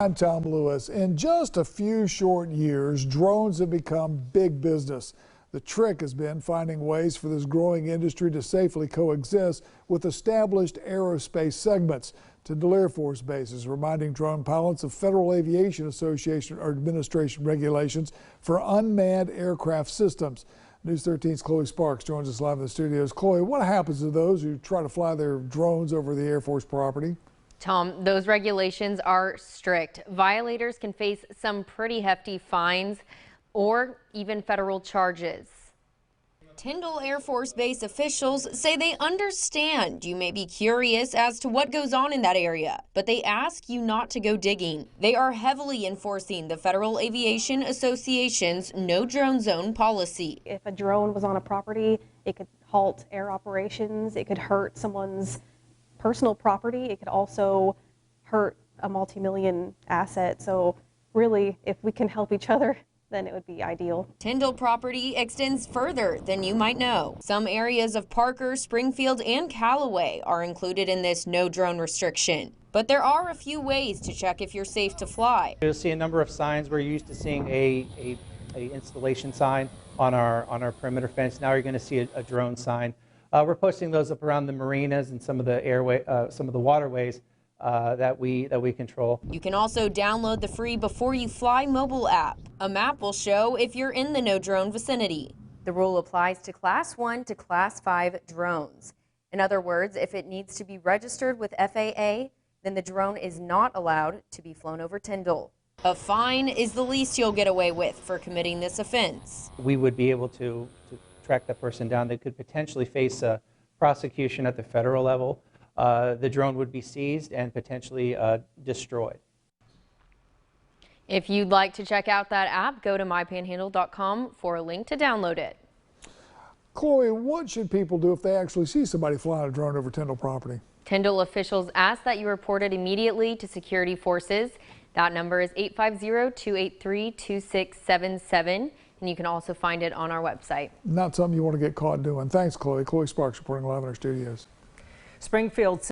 I'm Tom Lewis. In just a few short years, drones have become big business. The trick has been finding ways for this growing industry to safely coexist with established aerospace segments. Tyndall Air Force Base is reminding drone pilots of Federal Aviation Association or Administration regulations for unmanned aircraft systems. News 13's Chloe Sparks joins us live in the studios. Chloe, what happens to those who try to fly their drones over the Air Force property? Tom, those regulations are strict. Violators can face some pretty hefty fines or even federal charges. Tyndall Air Force Base officials say they understand you may be curious as to what goes on in that area, but they ask you not to go digging. They are heavily enforcing the Federal Aviation Association's no drone zone policy. If a drone was on a property, it could halt air operations, it could hurt someone's personal property, it could also hurt a multi-million asset. So really, if we can help each other, then it would be ideal. Tyndall property extends further than you might know. Some areas of Parker, Springfield, and Callaway are included in this no drone restriction. But there are a few ways to check if you're safe to fly. You'll see a number of signs. We're used to seeing a installation sign on our perimeter fence. Now you're going to see a drone sign. We're posting those up around the marinas and some of the waterways that we control. You can also download the free Before You Fly mobile app. A map will show if you're in the no drone vicinity. The rule applies to Class 1 to Class 5 drones. In other words, if it needs to be registered with FAA, then the drone is not allowed to be flown over Tyndall. A fine is the least you'll get away with for committing this offense. We would be able to track that person down. They could potentially face a prosecution at the federal level. The drone would be seized and potentially destroyed. If you'd like to check out that app, go to mypanhandle.com for a link to download it. Chloe, what should people do if they actually see somebody flying a drone over Tyndall property? Tyndall officials ask that you report it immediately to security forces. That number is 850-283-2677, and you can also find it on our website. Not something you want to get caught doing. Thanks, Chloe. Chloe Sparks reporting live in our studios. Springfield